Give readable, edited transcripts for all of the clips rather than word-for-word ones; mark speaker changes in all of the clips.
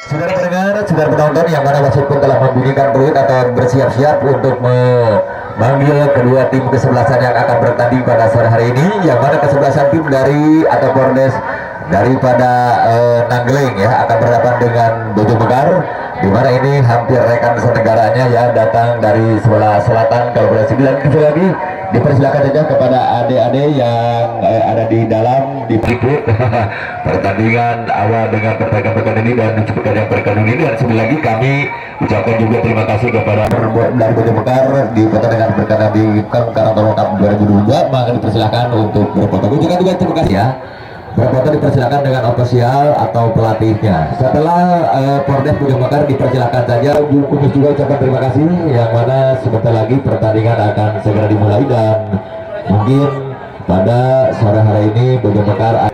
Speaker 1: Saudara pendengar, saudara penonton yang mana wasit pun telah membunyikan peluit atau bersiap-siap untuk memanggil kedua tim kesebelasan yang akan bertanding pada sore hari ini, yang mana kesebelasan tim dari atau Pordes daripada Nanggeling ya akan berhadapan dengan Bojong di mana ini hampir rekan senegaranya ya datang dari sebelah selatan Kalkulasi 9. Kembali lagi dipersilakan saja kepada adik-adik yang ada di dalam di berikut pertandingan awal dengan pertandingan ini dan cepatkan yang pertandingan ini. Dan sekali lagi kami ucapkan juga terima kasih kepada dari Bojong di pertandingan berkaitan di Karangtarung Cup 2022. Maka dipersilakan untuk berfoto. Juga terima kasih ya. Berfoto dipersilakan dengan ofisial atau pelatihnya. Setelah Pordes Bojong Mekar dipersilakan saja. Khusus juga ucapkan terima kasih, yang mana sebentar lagi pertandingan akan segera dimulai dan mungkin pada sore hari ini Bojong Mekar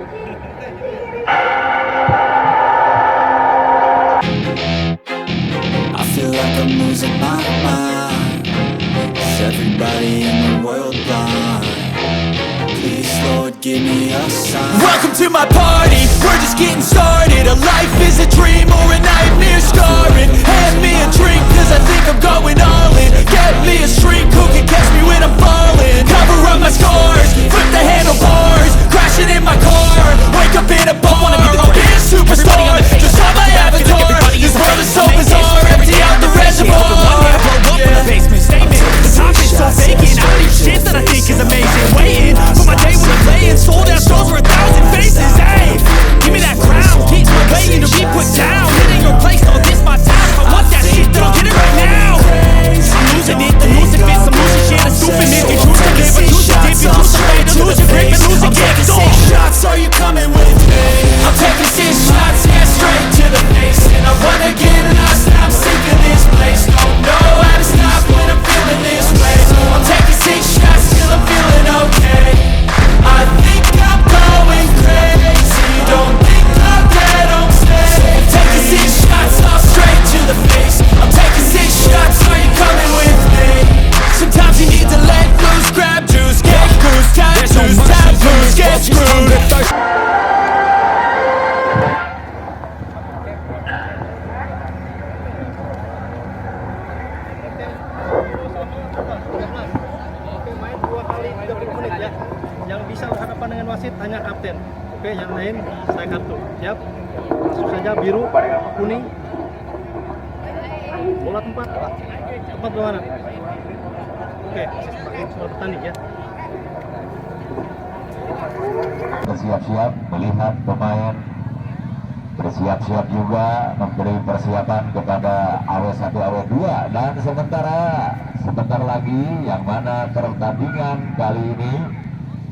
Speaker 2: give me a sign. Welcome to my party, we're just getting started. A life is a dream or a nightmare scarring. Hand me a drink cause I think I'm going all in. Get me a shrink who can catch me when I'm falling. Cover up my scars, flip the handlebars. Crashing in my car, wake up in a bar. I'll be a superstar, just on my avatar. This world is so bizarre, empty out the reservoir. Blow up in the basement, statement. The top is so vacant, I leave shit that I think is amazing. Waiting for my day when I'm playing. Sold out shows for 1,000 faces. Hey, give me that crown, keep my waiting to be put down. It ain't your place, no, this my town. If I want that shit, then I'll get it right now. I'm losing it, the losing fits, I'm losing shit. I'm stupid, if you choose to live, but choose to dip, you choose to play, to lose your grip and lose your gift. I'm taking 6 shots, are you coming with me? I'm taking 6 shots, yeah, straight to the face. And I wanna get lost, and I'm sick of this place. Don't know how to stop when I'm feeling this way. I'm taking 6 shots till I'm feeling okay. I think I'm going crazy. Don't think I'm dead, I'm staying. Taking 6 shots, all straight to the face. I'm taking 6 shots, are you coming with me? Sometimes you need to let loose, grab juice, get goose, tattoos, taboos, get screwed.
Speaker 3: Yang bisa berhadapan dengan wasit hanya kapten. Oke, yang lain saya kartu. Siap? Langsung saja biru, kuning. Bola tempat berwarna. Oke, sebagai soal bertanding ya.
Speaker 1: bersiap-siap melihat pemain, bersiap-siap juga memberi persiapan kepada AW1 AW2, dan sebentar lagi yang mana pertandingan kali ini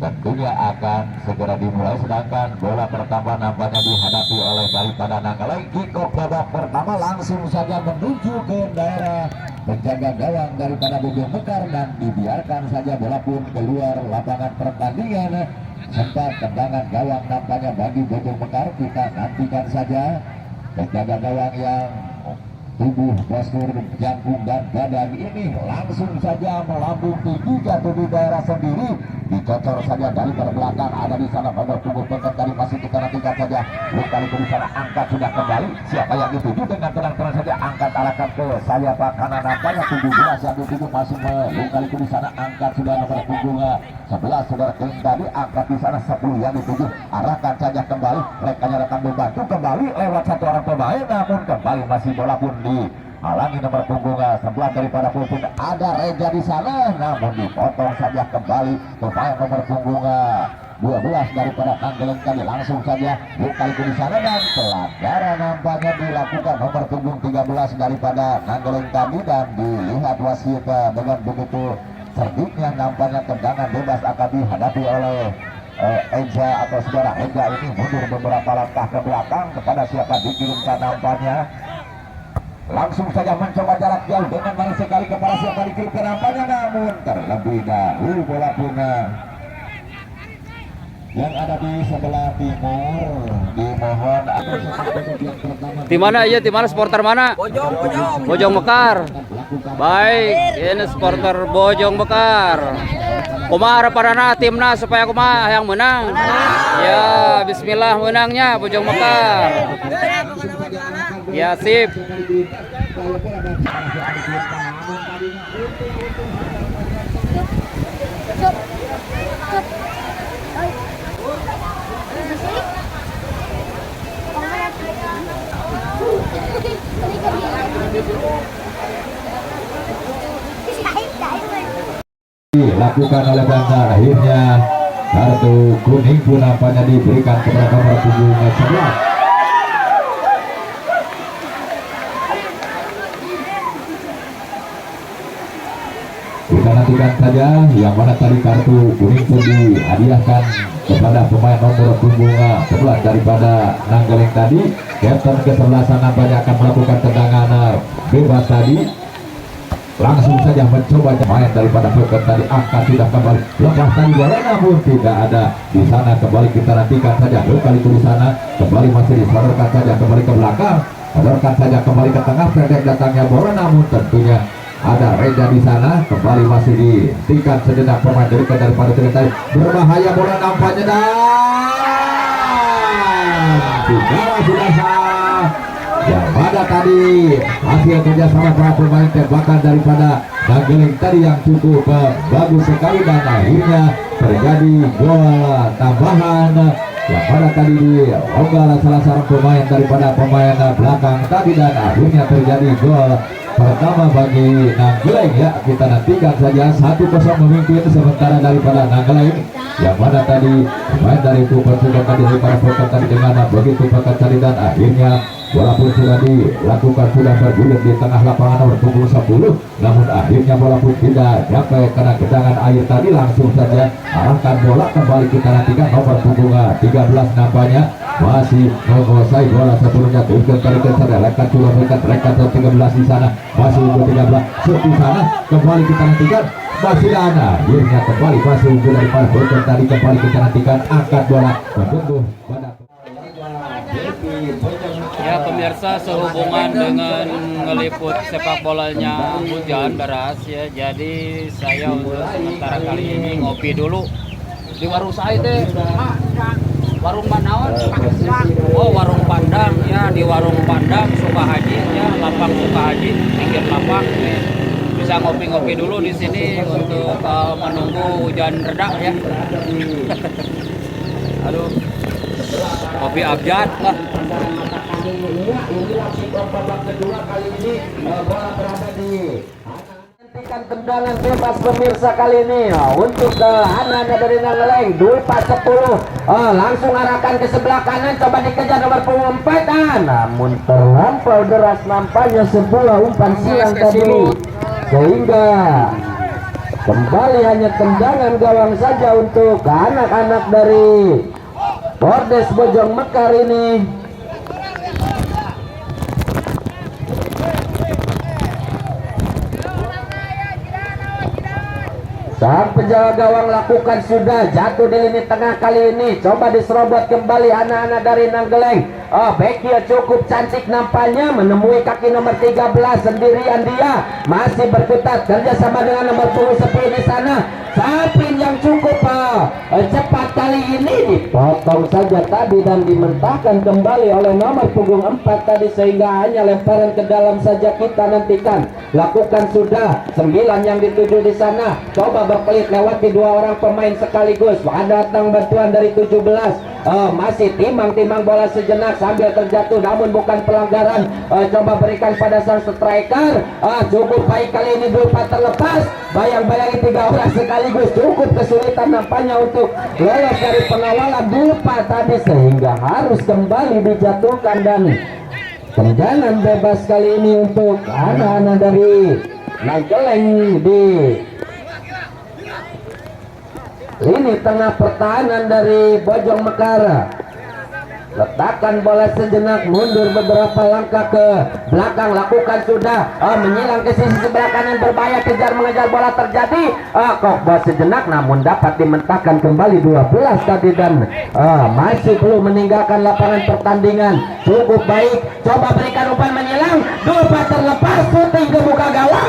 Speaker 1: tentunya akan segera dimulai, sedangkan bola pertama nampaknya dihadapi oleh daripada Nanggeling. Kick-off babak pertama langsung saja menuju ke daerah penjaga gawang daripada Bojong Mekar dan dibiarkan saja bola pun keluar lapangan pertandingan. Sempat tendangan gawang nampaknya bagi Bojong Mekar. Kita nantikan saja penjaga gawang yang tubuh, postur, jangkung dan badan ini langsung saja melambung tinggi jatuh di daerah sendiri, dicocor saja dari belakang. Ada di sana nomor punggung pengkat dari masih kita nantikan saja. Kali di sana angkat sudah kembali. Siapa yang dituju dengan tenang-tenang saja angkat arahkan ke sayap kanan nampaknya 17 yang dituju masih kali di sana angkat sudah nomor punggung 11 saudara King tadi angkat di sana 10 yang dituju arahkan saja kembali. Mereka akan membantu kembali lewat satu orang pemain, namun kembali masih bola pun halangi nomor punggung 11 daripada Pupin. Ada Reja di sana, namun dipotong saja kembali pemain nomor punggung 12 daripada Nanggeling tadi. Langsung saja kali di sana dan pelanggaran nampaknya dilakukan nomor punggung 13 daripada Nanggeling tadi, dan dilihat wasit dengan begitu cerdiknya nampaknya tendangan bebas akan dihadapi oleh Eja atau saudara Eja ini mundur beberapa langkah ke belakang kepada siapa dikirimkan nampaknya. Langsung saja mencoba jarak jauh dengan manis sekali kepada siapa dikirimkan nampaknya, namun terlebih dahulu bola pun yang ada di sebelah timur dimohon
Speaker 4: di mana aja, di mana supporter mana? Bojong Mekar. Baik, ini supporter Bojong Mekar. Kumaha harapanana timnas supaya kumaha yang menang. Ya, bismillah menangnya Bojong Mekar. Ya, sip.
Speaker 1: Dilakukan oleh Bandar, akhirnya kartu kuning pun nampaknya diberikan kepada nomor punggung 11. Kita nantikan saja yang mana tadi kartu kuning pun dihadiahkan kepada pemain nomor punggung 11 daripada Nanggeleng tadi. Kapten ke-11 nampaknya akan melakukan tendangan bebas tadi. Langsung saja mencoba main daripada Pekan tadi, akan sudah kembali lepas tadi bola, namun tidak ada di sana. Kembali kita nantikan saja kali itu di sana, kembali masih disodorkan saja kembali ke belakang, sodorkan saja kembali ke tengah, pendek datangnya bola, namun tentunya ada Reza di sana. Kembali masih dihentikan sejenak pemain daripada tadi, berbahaya bola nampaknya, dan sudah sah. Yang pada tadi hasil kerjasama para pemain tembakan daripada Nanggeleng tadi yang cukup bagus sekali, dan akhirnya terjadi gol tambahan yang pada tadi dionggal salah seorang pemain daripada pemain belakang tadi, dan akhirnya terjadi gol pertama bagi Nanggeleng. Ya, kita nantikan saja 1-0 memimpin sementara daripada Nanggeleng yang mana tadi pemain dari Tupan sudah tadi daripada Pekan tadi dengan begitu Pekan tadi, dan akhirnya bola pun sudah dilakukan, sudah bergulir di tengah lapangan nomor punggung 10, namun akhirnya bola pun tidak sampai kena genangan air tadi. Langsung saja arahkan bola kembali kita nantikan nomor punggung 13 nampaknya masih menguasai bola sebelumnya. Tujuan tadi ke sana, rekan sudah berikan, rekan 13 di sana masih unggul 13 di sana, kembali kita nantikan masih ada, akhirnya kembali masih unggul daripada Pekan tadi. Kembali kita nantikan angkat bola menunggu pada
Speaker 4: Ya pemirsa, sehubungan dengan ngeliput sepak bolanya hujan deras ya, jadi saya untuk sementara kali ini ngopi dulu di warung saya teh. Warung Manawan? Oh, warung Pandang ya, di warung Pandang Sukahaji ya, lapang Sukahaji, pinggir lapang nih. Bisa ngopi-ngopi dulu di sini untuk menunggu hujan reda ya. Aduh, kopi abjad lah.
Speaker 5: Hentikan tendangan bebas pemirsa kali ini untuk anak-anak dari Nanggeleng. Dul pas 10 langsung arahkan ke sebelah kanan, coba dikejar nomor punggung 4, namun terlampau deras nampaknya sebuah umpan silang tadi, sehingga kembali hanya tendangan gawang saja untuk anak-anak dari Bordes Bojong Mekar ini. Sang penjaga gawang lakukan sudah jatuh di lini tengah kali ini, coba diserobot kembali anak-anak dari Nanggeleng. Backnya cukup cantik nampaknya, menemui kaki nomor 13 sendirian, dia masih berkutat kerjasama dengan nomor 10 di sana. Sapin yang cukup cepat kali ini dipotong saja tadi dan dimentahkan kembali oleh nomor punggung 4 tadi, sehingga hanya lemparan ke dalam saja kita nantikan. Lakukan sudah 9 yang dituju di sana, coba berpelit lewati 2 orang pemain sekaligus. Ada datang bantuan dari 17, masih timang-timang bola sejenak sambil terjatuh, namun bukan pelanggaran. Coba berikan pada sang striker, cukup baik kali ini. Dulpa terlepas, bayang-bayangi 3 orang sekaligus, cukup kesulitan nampaknya untuk lolos dari pengawalan Dulpa tadi, sehingga harus kembali dijatuhkan, dan tendangan bebas kali ini untuk anak-anak dari Nanggeleng di lini tengah pertahanan dari Bojong Mekar. Letakkan bola sejenak, mundur beberapa langkah ke belakang, lakukan sudah menyilang ke sisi sebelah kanan, berbahaya, kejar mengejar bola terjadi, kok bola sejenak namun dapat dimentahkan kembali 12 tadi, dan masih belum meninggalkan lapangan pertandingan. Cukup baik, coba berikan umpan menyilang, Dulpa terlepas, syuting ke muka gawang,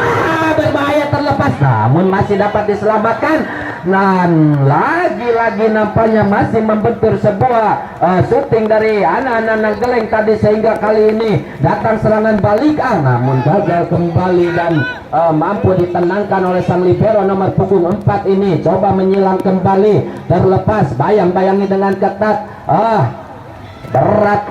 Speaker 5: berbahaya terlepas, namun masih dapat diselamatkan. Dan lagi-lagi nampaknya masih membentur sebuah syuting dari anak-anak Nanggeleng tadi, sehingga kali ini datang serangan balik namun gagal kembali dan mampu ditenangkan oleh sang libero nomor punggung 4 ini. Coba menyilang kembali, terlepas, bayang-bayangi dengan ketat. Berat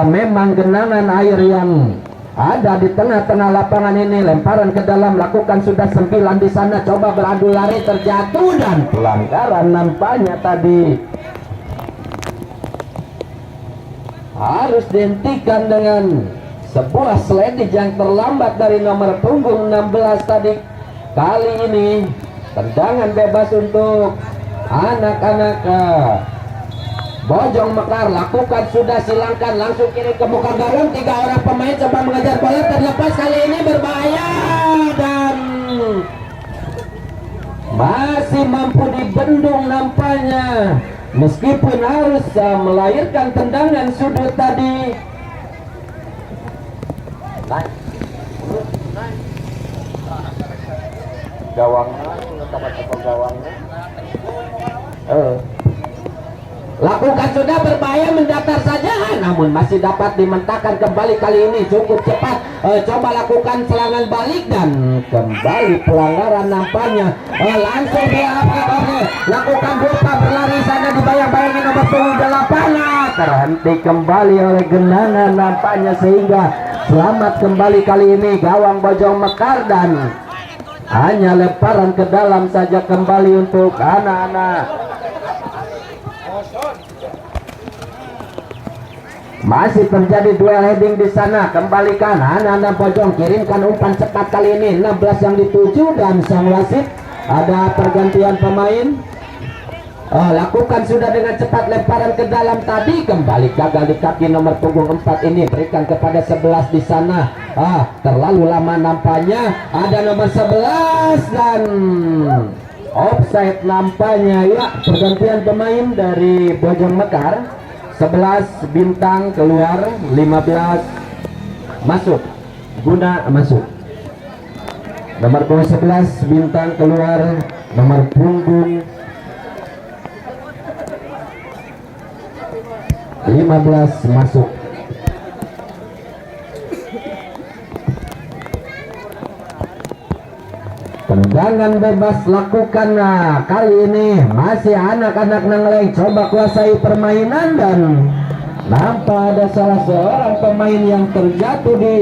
Speaker 5: memang genangan air yang ada di tengah-tengah lapangan ini. Lemparan ke dalam, lakukan sudah 9 di sana. Coba beradu lari, terjatuh dan pelanggaran nampaknya tadi. Harus dihentikan dengan sebuah sliding yang terlambat dari nomor punggung 16 tadi. Kali ini tendangan bebas untuk anak-anak Bojong Mekar. Lakukan sudah, silangkan, langsung kiri ke muka gawang. 3 orang pemain coba mengejar bola, terlepas, kali ini berbahaya dan masih mampu dibendung nampaknya, meskipun harus melahirkan tendangan sudut tadi. Naik gawangnya, tempat gawangnya. Lakukan sudah, berbahaya, mendatar saja, namun masih dapat dimentahkan kembali. Kali ini cukup cepat. Coba lakukan serangan balik dan kembali pelanggaran nampaknya. Langsung dia lakukan buka, berlari sana, dibayang-bayangi nomor punggung 8. Terhenti kembali oleh genangan nampaknya, sehingga selamat kembali kali ini gawang Bojong Mekar dan hanya lemparan ke dalam saja kembali untuk anak-anak. Masih terjadi duel heading di sana. Kembalikan anak-anak Bojong, kirimkan umpan cepat kali ini. 16 yang dituju dan sang wasit ada pergantian pemain. Lakukan sudah dengan cepat, lemparan ke dalam tadi, kembali gagal di kaki nomor punggung 4 ini. Berikan kepada 11 di sana. Terlalu lama nampaknya. Ada nomor 11 dan offside nampaknya. Ya, pergantian pemain dari Bojong Mekar. 11 Bintang keluar, 15 masuk, Guna masuk. Nomor punggung 11 Bintang keluar, nomor punggung 15 masuk. Tendangan bebas lakukan. Kali ini masih anak-anak Nanggeleng coba kuasai permainan dan nampak ada salah seorang pemain yang terjatuh di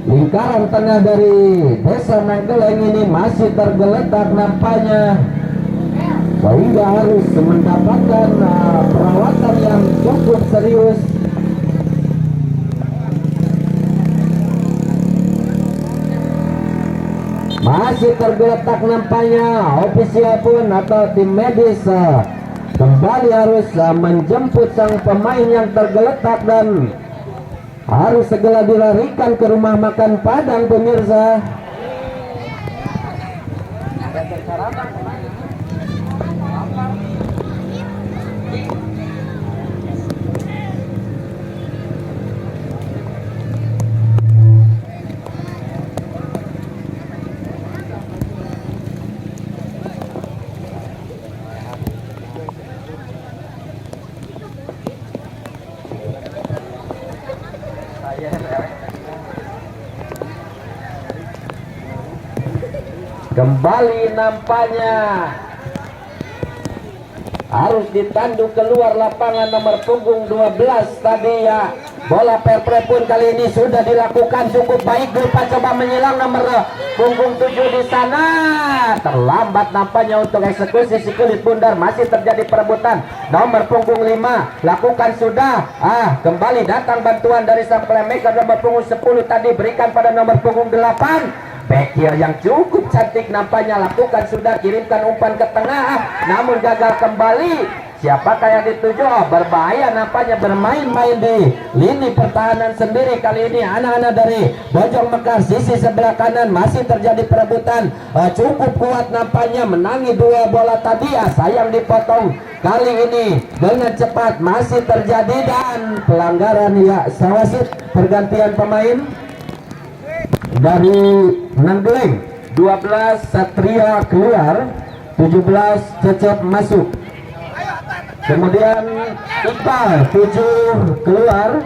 Speaker 5: lingkaran tengah dari desa Nanggeleng ini, masih tergeletak nampaknya, sehingga harus mendapatkan perawatan yang cukup serius. Masih tergeletak nampaknya. Ofisial pun atau tim medis kembali harus menjemput sang pemain yang tergeletak dan harus segera dilarikan ke rumah makan Padang, pemirsa. Kembali nampaknya harus ditanduk keluar lapangan nomor punggung 12 tadi ya. Bola perpre pun kali ini sudah dilakukan cukup baik. Lupa coba menyilang nomor punggung 7 di sana. Terlambat nampaknya untuk eksekusi si kulit bundar. Masih terjadi perebutan nomor punggung 5. Lakukan sudah. Kembali datang bantuan dari sang playmaker nomor punggung 10 tadi, berikan pada nomor punggung 8. Back heel yang cukup cantik nampaknya, lakukan sudah, kirimkan umpan ke tengah, namun gagal kembali. Siapakah yang dituju? Berbahaya nampaknya, bermain-main di lini pertahanan sendiri kali ini anak-anak dari Bojong Mekar. Sisi sebelah kanan masih terjadi perebutan cukup kuat nampaknya, menangi 2 bola tadi. Sayang dipotong kali ini dengan cepat, masih terjadi dan pelanggaran ya. Sawasit pergantian pemain dari Nanggeleng 12 Satria keluar, 17 Cecep masuk. Kemudian Iqbal 7 keluar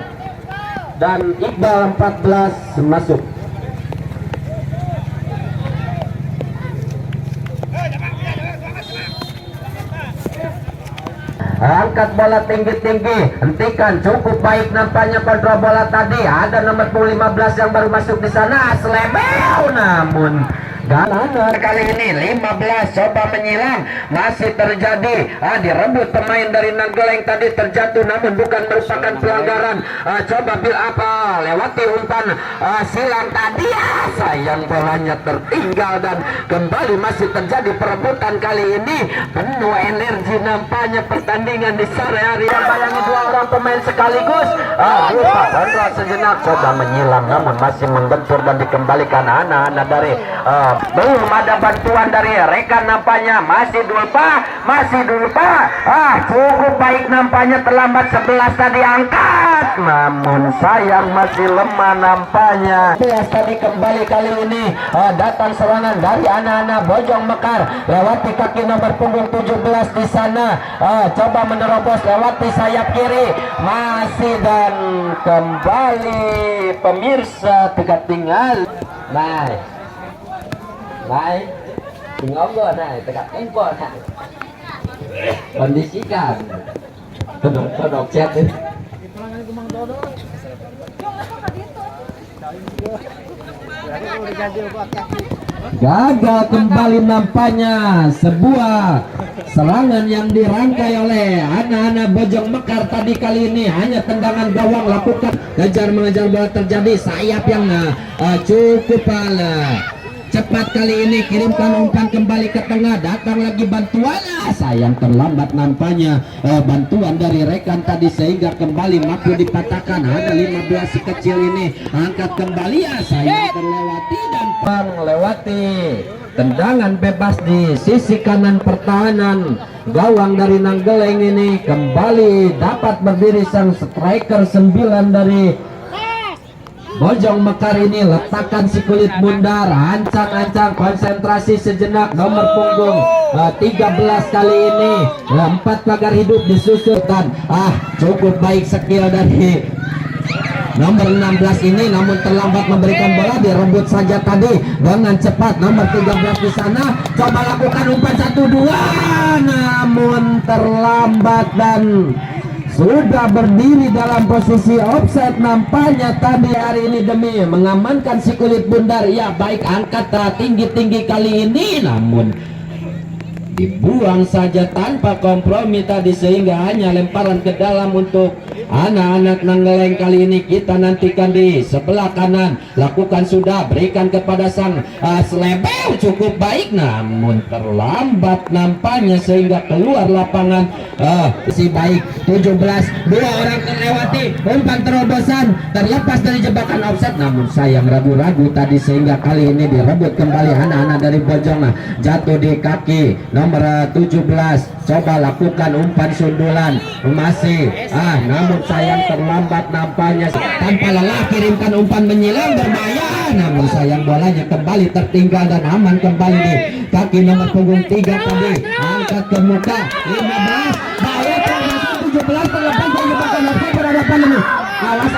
Speaker 5: dan Iqbal 14 masuk. Angkat bola tinggi-tinggi, hentikan, cukup baik nampaknya kontrol bola tadi. Ada nomor 15 yang baru masuk di sana, Slebeu, namun Ganana kali ini 15 coba menyilang, masih terjadi direbut pemain dari Nageleng tadi, terjatuh namun bukan merupakan pelanggaran. Coba bil apa lewati umpan silang tadi, sayang bolanya tertinggal dan kembali masih terjadi perebutan kali ini. Penuh energi nampaknya pertandingan di sore hari. Bayangi dua orang pemain sekaligus, lupa kontrol sejenak, coba menyilang namun masih mengbentur dan dikembalikan anak-anak dari belum ada bantuan dari rekan nampaknya. Masih dulu Pak, cukup baik nampaknya, terlambat 11 tadi angkat, namun sayang masih lemah nampaknya. Tadi kembali kali ini datang serangan dari anak-anak Bojong Mekar, lewati kaki nomor punggung 17 di sana, coba menerobos lewati sayap kiri, masih dan kembali pemirsa tegak tinggal. Baik, tinggal gua tegak tempor kondisikan todok chat ini. Gagal kembali nampaknya sebuah serangan yang dirangkai oleh anak-anak Bojong Mekar tadi. Kali ini hanya tendangan gawang, lakukan kejar mengejar bola terjadi, sayap yang cukup cepat kali ini, kirimkan umpan kembali ke tengah, datang lagi bantuan, sayang terlambat nampaknya bantuan dari rekan tadi sehingga kembali mampu dipatahkan. Ada 15 si kecil ini, angkat kembali, sayang terlewati dan melewati tendangan bebas di sisi kanan pertahanan gawang dari Nageleng ini. Kembali dapat berdiri sang striker 9 dari Bojong Mekar ini, letakkan si kulit bundar, ancang-ancang, konsentrasi sejenak, nomor punggung 13 kali ini, 4 pagar hidup disusulkan. Cukup baik skill dari nomor 16 ini, namun terlambat memberikan bola, direbut saja tadi dengan cepat. Nomor 13 di sana coba lakukan umpan 1-2, namun terlambat dan sudah berdiri dalam posisi offside nampaknya tadi hari ini demi mengamankan si kulit bundar. Ya baik, angkat tinggi-tinggi kali ini, namun dibuang saja tanpa kompromi tadi sehingga hanya lemparan ke dalam untuk anak-anak Nageleng. Kali ini kita nantikan di sebelah kanan, lakukan sudah, berikan kepada sang Slebeu, cukup baik namun terlambat nampaknya sehingga keluar lapangan. Si baik 17, dua orang terlewati, umpan terobosan terlepas dari jebakan offset, namun sayang ragu-ragu tadi sehingga kali ini direbut kembali anak-anak dari Bojong. Jatuh di kaki nomor 17, coba lakukan umpan sundulan, masih namun sayang terlambat nampaknya, tanpa lelah kirimkan umpan menyilang berbahaya, namun sayang bolanya kembali tertinggal dan aman kembali di kaki nomor punggung 3 tadi, angkat ke muka 15, bahaya 17 terlepas dari jebakan offset. Berhadapan ini, awas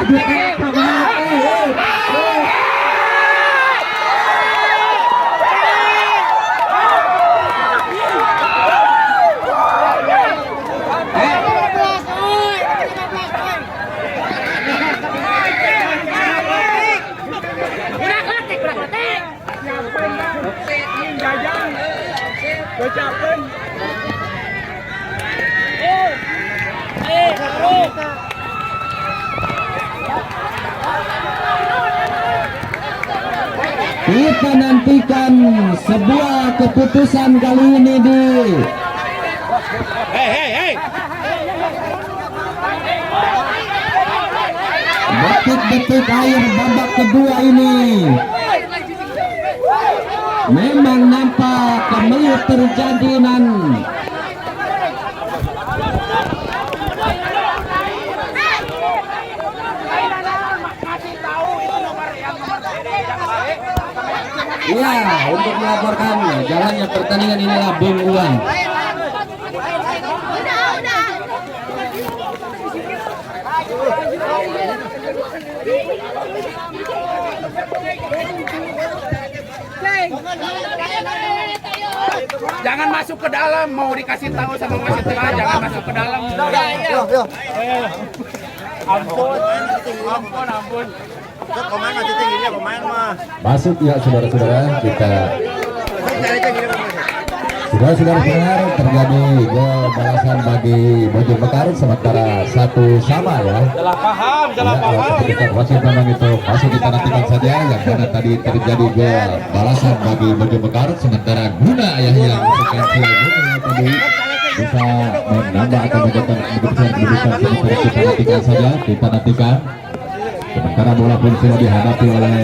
Speaker 5: kita nantikan sebuah keputusan kali ini di detik-detik akhir babak kedua ini. Memang nampak kemeliut terjadi dan Iya, untuk melaporkan jalannya pertandingan inilah Bung Uwan.
Speaker 6: Jangan masuk ke dalam, mau dikasih tahu sama wasit tengah, jangan masuk ke dalam. Ampun.
Speaker 1: Masuk ya saudara-saudara, kita saudara-saudara benar terjadi gol balasan bagi Bojong Mekar sementara 1-1 ya.
Speaker 6: Jalan paham.
Speaker 1: Ketika wasit memang itu masuk kita nantikan saja yang mana tadi terjadi gol balasan bagi Bojong Mekar sementara Guna ya yang sekansil tadi bisa menambah atau mencetak kedudukan sementara kita nantikan saja sementara bola pun sudah dihadapi oleh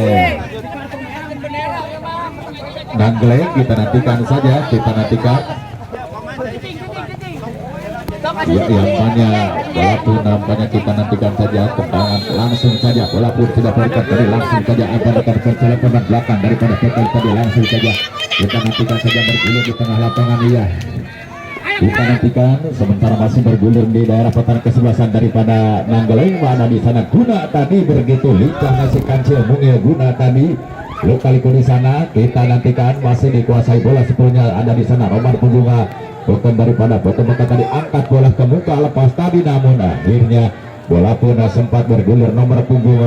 Speaker 1: Nanggeleng, kita nantikan ya yang mana bola pun nampaknya kita nantikan saja tendangan langsung saja bola pun sudah berikan tadi langsung saja akan percelakaan belakang daripada Pekel tadi langsung saja kita nantikan saja bergulir di tengah lapangan iya. Kita nantikan sementara masih bergulir di daerah pertahanan kesebelasan daripada Nanggeleng, mana di sana Guna tadi begitu lincah ngasih kancil Mungil Guna tadi Luka-liku di sana. Kita nantikan masih dikuasai bola sebetulnya ada di sana Roman Pembunga, bukan daripada Bojong Mekar tadi angkat bola ke muka lepas tadi, namun akhirnya bola pun sempat bergulir nomor punggung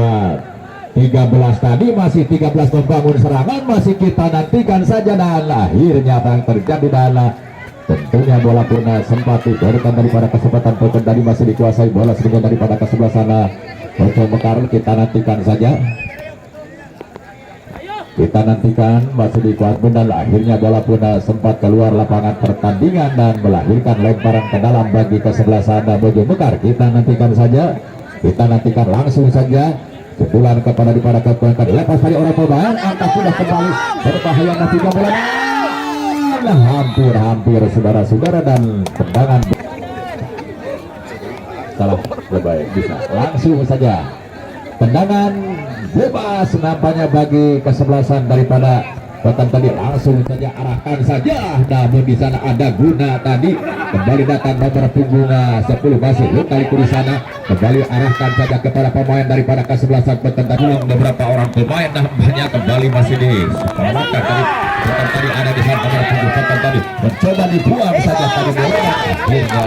Speaker 1: 13 tadi, masih 13 membangun serangan, masih kita nantikan saja dan akhirnya apa yang terjadi dan tentunya bola pun sempat diberikan daripada kesempatan Bojong tadi masih dikuasai bola sebetulnya daripada kesebelah sana Bojong Mekar. Kita nantikan saja, kita nantikan masih dikuasai dan akhirnya bola pun sempat keluar lapangan pertandingan dan melahirkan lemparan ke dalam bagi kesebelah sana Bojong Mekar. Kita nantikan saja, kita nantikan langsung saja pukulan kepada daripada kekuatan lepas dari orang pemain, angka sudah kembali berbahaya masih bola hampir saudara-saudara dan tendangan salah lebay bisa langsung saja tendangan bebas nampaknya bagi kesebelasan daripada Batan tadi langsung saja arahkan saja, namun di sana ada Guna tadi kembali datang nomor punggung 10 masih Luka-liku di sana kembali arahkan saja kepada pemain daripada kesebelasan Batan tadi beberapa orang pemain nampaknya kembali masih di selamatkan tadi Batan tadi ada di sana nomor punggung Batan tadi mencoba dibuang saja tadi bola akhirnya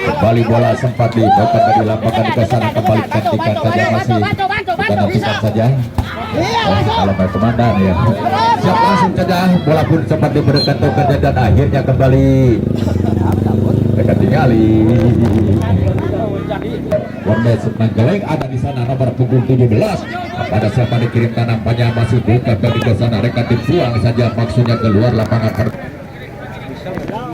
Speaker 1: kembali bola sempat dibuang tadi lampakan ke sana kembali gantikan saja masih kita nantikan saja. Kalau main komandan ya siap langsung saja bola pun sempat diberikan tokennya dan akhirnya kembali mereka tinggali Warnes Nanggeleng ada di sana nomor punggung 17 pada siapa dikirimkan nampaknya masih bukan ke sana rekatif buang saja maksudnya keluar lapangan